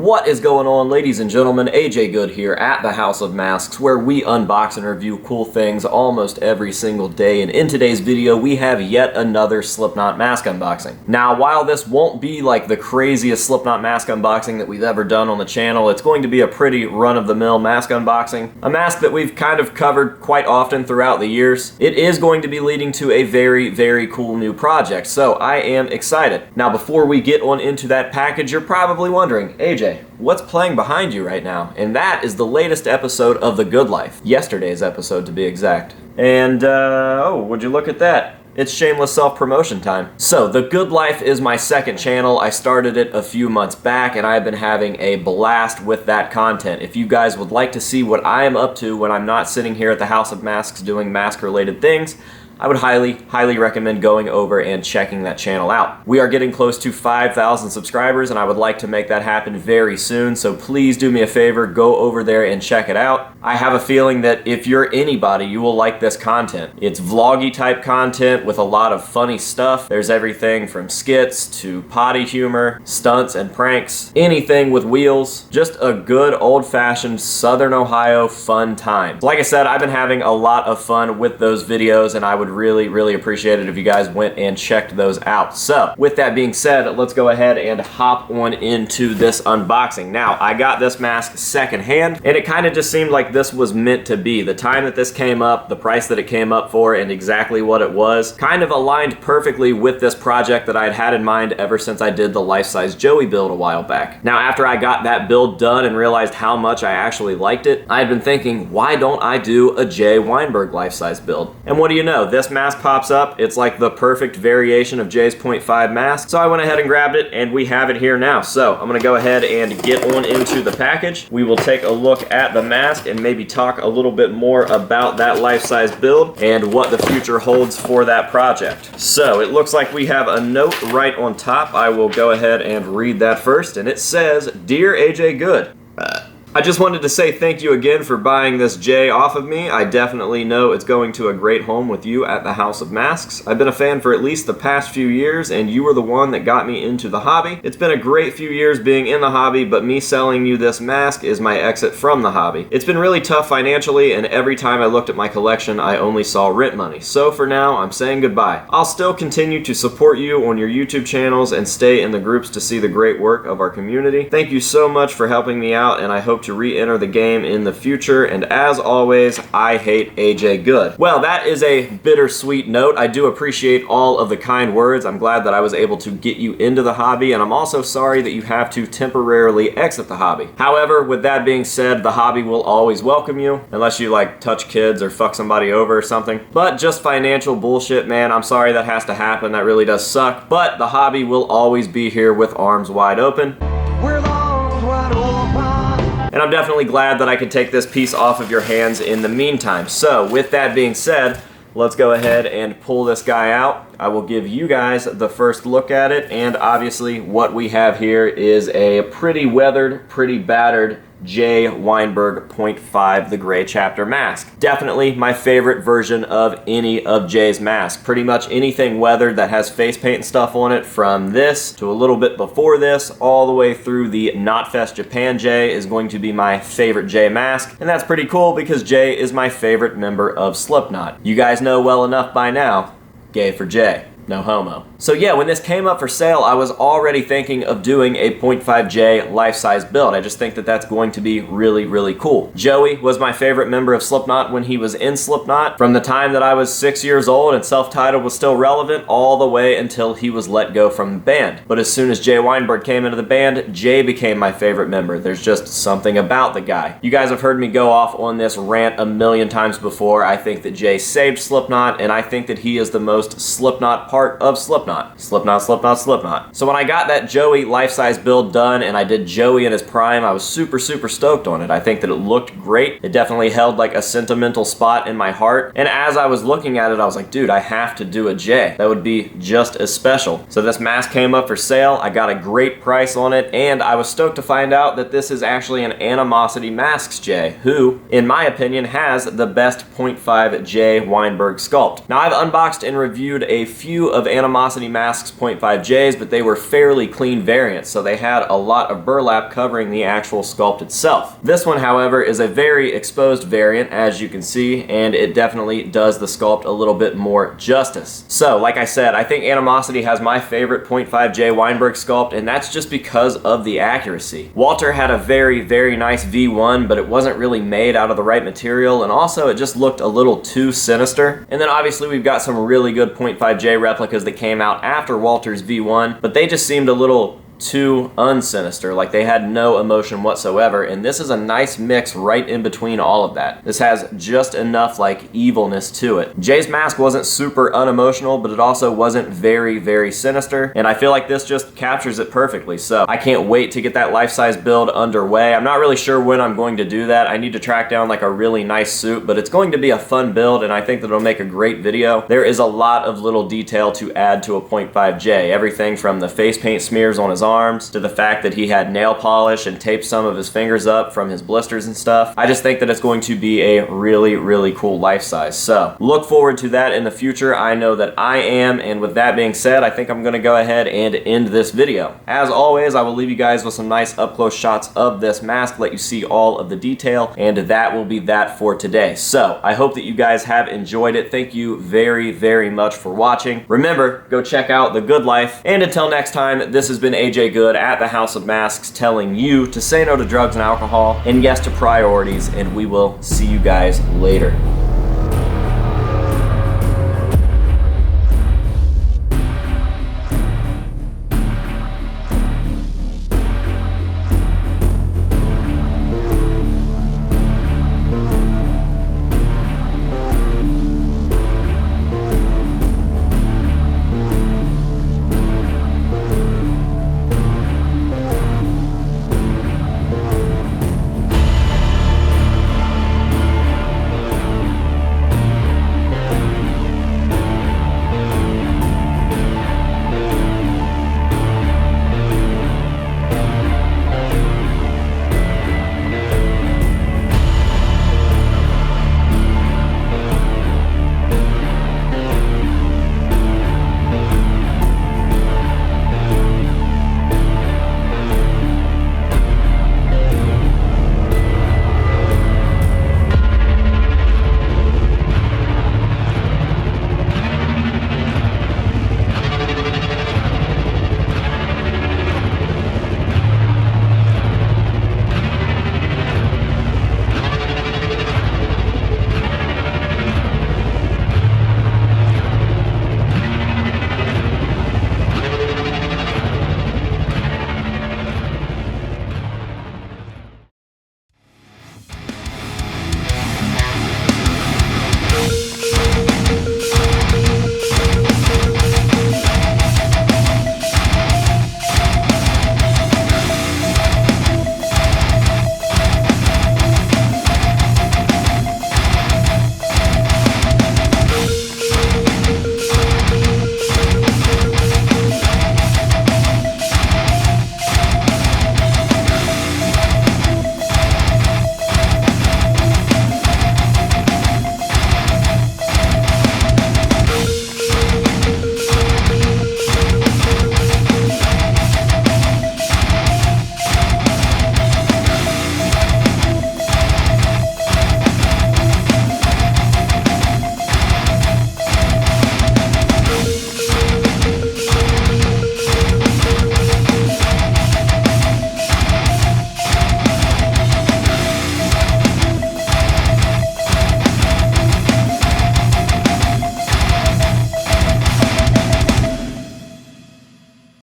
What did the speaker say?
What is going on, ladies and gentlemen? AJ Good here at the House of Masks, where we unbox and review cool things almost every single day. And in today's video, we have yet another Slipknot mask unboxing. Now, while this won't be like the craziest Slipknot mask unboxing that we've ever done on the channel, it's going to be a pretty run-of-the-mill mask unboxing. A mask that we've kind of covered quite often throughout the years. It is going to be leading to a very, very cool new project, so I am excited. Now, before we get on into that package, you're probably wondering, AJ, what's playing behind you right now? And that is the latest episode of The Good Life. Yesterday's episode, to be exact. And, oh, would you look at that? It's shameless self-promotion time. So, The Good Life is my second channel. I started it a few months back, and I've been having a blast with that content. If you guys would like to see what I am up to when I'm not sitting here at the House of Masks doing mask-related things, I would highly recommend going over and checking that channel out. We are getting close to 5,000 subscribers, and I would like to make that happen very soon, so please do me a favor, go over there and check it out. I have a feeling that if you're anybody, you will like this content. It's vloggy type content with a lot of funny stuff. There's everything from skits to potty humor, stunts and pranks, anything with wheels. Just a good old-fashioned Southern Ohio fun time. Like I said, I've been having a lot of fun with those videos, and I would really appreciate it if you guys went and checked those out. So, with that being said, let's go ahead and hop on into this unboxing. Now, I got this mask secondhand, and it kind of just seemed like this was meant to be. The time that this came up, the price that it came up for, and exactly what it was, kind of aligned perfectly with this project that I'd had in mind ever since I did the life-size Joey build a while back. Now, after I got that build done and realized how much I actually liked it, I had been thinking, why don't I do a Jay Weinberg life-size build? And what do you know? This mask pops up. It's like the perfect variation of Jay's 0.5 mask. So I went ahead and grabbed it, and we have it here now. So I'm gonna go ahead and get on into the package. We will take a look at the mask and maybe talk a little bit more about that life-size build and what the future holds for that project. So it looks like we have a note right on top. I will go ahead and read that first, and it says, "Dear AJ Good, I just wanted to say thank you again for buying this Jay off of me. I definitely know it's going to a great home with you at the House of Masks. I've been a fan for at least the past few years, and you were the one that got me into the hobby. It's been a great few years being in the hobby, but me selling you this mask is my exit from the hobby. It's been really tough financially, and every time I looked at my collection, I only saw rent money. So for now, I'm saying goodbye. I'll still continue to support you on your YouTube channels and stay in the groups to see the great work of our community. Thank you so much for helping me out, and I hope to re-enter the game in the future, and as always, I hate AJ Good." Well, that is a bittersweet note. I do appreciate all of the kind words. I'm glad that I was able to get you into the hobby, and I'm also sorry that you have to temporarily exit the hobby. However, with that being said, the hobby will always welcome you, unless you like touch kids or fuck somebody over or something. But just financial bullshit, man. I'm sorry that has to happen. That really does suck. But the hobby will always be here with arms wide open. And I'm definitely glad that I could take this piece off of your hands in the meantime. So, with that being said, let's go ahead and pull this guy out. I will give you guys the first look at it, and obviously what we have here is a pretty weathered, pretty battered Jay Weinberg 0.5 The Gray Chapter mask. Definitely my favorite version of any of Jay's masks. Pretty much anything weathered that has face paint and stuff on it, from this to a little bit before this, all the way through the Knotfest Japan Jay, is going to be my favorite Jay mask. And that's pretty cool because Jay is my favorite member of Slipknot. You guys know well enough by now, gay for Jay. No homo. So yeah, when this came up for sale, I was already thinking of doing a 0.5J life-size build. I just think that that's going to be really cool. Joey was my favorite member of Slipknot when he was in Slipknot, from the time that I was 6 years old and self-titled was still relevant, all the way until he was let go from the band. But as soon as Jay Weinberg came into the band, Jay became my favorite member. There's just something about the guy. You guys have heard me go off on this rant a million times before. I think that Jay saved Slipknot, and I think that he is the most Slipknot part of Slipknot. Slipknot. So when I got that Joey life-size build done and I did Joey in his prime, I was super stoked on it. I think that it looked great. It definitely held like a sentimental spot in my heart. And as I was looking at it, I was like, dude, I have to do a Jay. That would be just as special. So this mask came up for sale. I got a great price on it, and I was stoked to find out that this is actually an Animosity Masks Jay, who, in my opinion, has the best 0.5 Jay Weinberg sculpt. Now, I've unboxed and reviewed a few few of Animosity Mask's 0.5Js, but they were fairly clean variants, so they had a lot of burlap covering the actual sculpt itself. This one, however, is a very exposed variant, as you can see, and it definitely does the sculpt a little bit more justice. So, like I said, I think Animosity has my favorite 0.5J Weinberg sculpt, and that's just because of the accuracy. Walter had a very, very nice V1, but it wasn't really made out of the right material, and also it just looked a little too sinister. And then obviously we've got some really good 0.5J replicas that came out after Walter's V1, but they just seemed a little too unsinister, like they had no emotion whatsoever, and this is a nice mix right in between all of that. This has just enough like evilness to it. Jay's mask wasn't super unemotional, but it also wasn't very, very sinister, and I feel like this just captures it perfectly. So I can't wait to get that life-size build underway. I'm not really sure when I'm going to do that. I need to track down like a really nice suit, but it's going to be a fun build, and I think that it'll make a great video. There is a lot of little detail to add to a 0.5J, everything from the face paint smears on his arms to the fact that he had nail polish and taped some of his fingers up from his blisters and stuff. I just think that it's going to be a really, really cool life size. So look forward to that in the future. I know that I am, and with that being said, I think I'm going to go ahead and end this video. As always, I will leave you guys with some nice up-close shots of this mask, let you see all of the detail, and that will be that for today. So I hope that you guys have enjoyed it. Thank you very, very much for watching. Remember, go check out The Good Life, and until next time, this has been AJ Good at the House of Masks telling you to say no to drugs and alcohol and yes to priorities, and we will see you guys later.